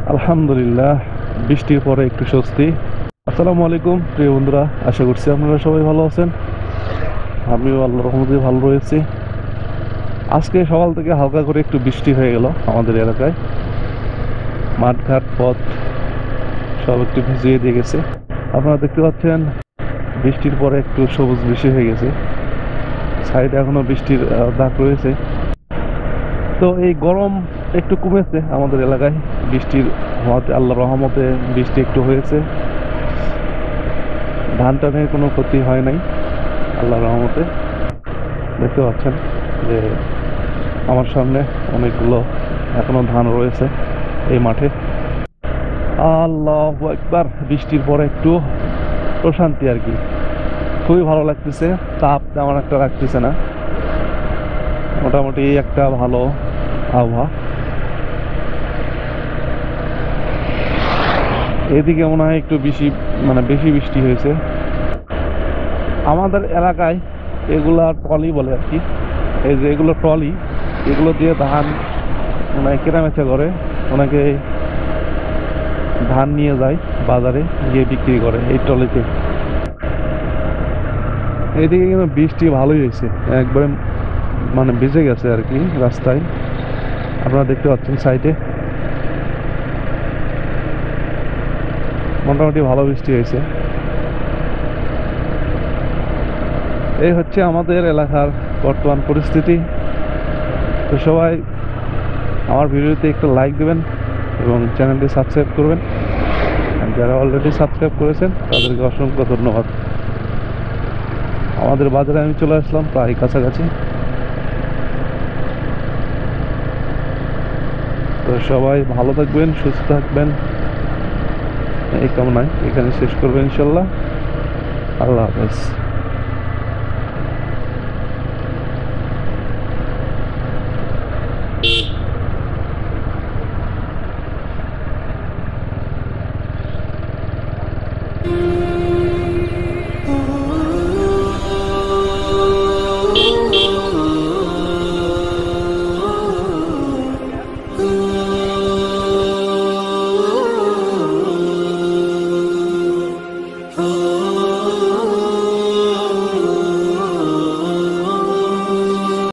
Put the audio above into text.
আলহামদুলিল্লাহ, বৃষ্টির পরে একটু স্বস্তি। আসসালামু আলাইকুম প্রিয় বন্ধুরা, আশা করছি আপনারা সবাই ভালো আছেন। আমিও আল্লাহর রহমতে ভালো রয়েছি। আজকে সকাল থেকে হালকা করে একটু বৃষ্টি হয়ে গেল আমাদের এলাকায়। মাঠঘাট পথ সব একটু ভিজিয়ে দিয়ে গেছে। আপনারা দেখতে পাচ্ছেন বৃষ্টির পরে একটু সবুজ বেশি হয়ে গেছে। সাইডে এখনো বৃষ্টির দাগ রয়েছে। তো এই গরম একটু কমেছে আমাদের এলাকায় বৃষ্টির হওয়াতে, আল্লাহর রহমতে বৃষ্টি একটু হয়েছে। ধান টানের কোনো ক্ষতি হয় নাই আল্লাহর রহমতে। দেখতে পাচ্ছেন যে আমার সামনে অনেকগুলো এখনো ধান রয়েছে এই মাঠে। আল্লাহু আকবার, বৃষ্টির পরে একটু প্রশান্তি আর কি, খুবই ভালো লাগতেছে। তাপ তেমন একটা লাগতেছে না, মোটামুটি একটা ভালো আবহাওয়া। এদিকে মনে হয় একটু বেশি, মানে বেশি বৃষ্টি হয়েছে আমাদের এলাকায়। এগুলা ট্রলি বলে আর কি, এই যে এগুলো ট্রলি, এগুলো দিয়ে ধান মানে কেনাবেচা করে। ওনাকে ধান নিয়ে যায় বাজারে, গিয়ে বিক্রি করে এই ট্রলিতে। এইদিকে কিন্তু বৃষ্টি ভালোই হয়েছে, একবারে মানে ভিজে গেছে আর কি রাস্তায়। আপনারা দেখতে পাচ্ছেন সাইডে মোটামুটি ভালো বৃষ্টি হয়েছে। এই হচ্ছে আমাদের এলাকার বর্তমান পরিস্থিতি। তো সবাই আমার ভিডিওতে একটু লাইক দেবেন এবং চ্যানেলটি সাবস্ক্রাইব করবেন। আর যারা অলরেডি সাবস্ক্রাইব করেছেন তাদেরকে অসংখ্য ধন্যবাদ। আমাদের বাজারে আমি চলে আসলাম প্রায় কাছাকাছি। তো সবাই ভালো থাকবেন, সুস্থ থাকবেন, এই কামনায় এখানে শেষ করবেন ইনশাল্লাহ। আল্লাহ হাফেজ।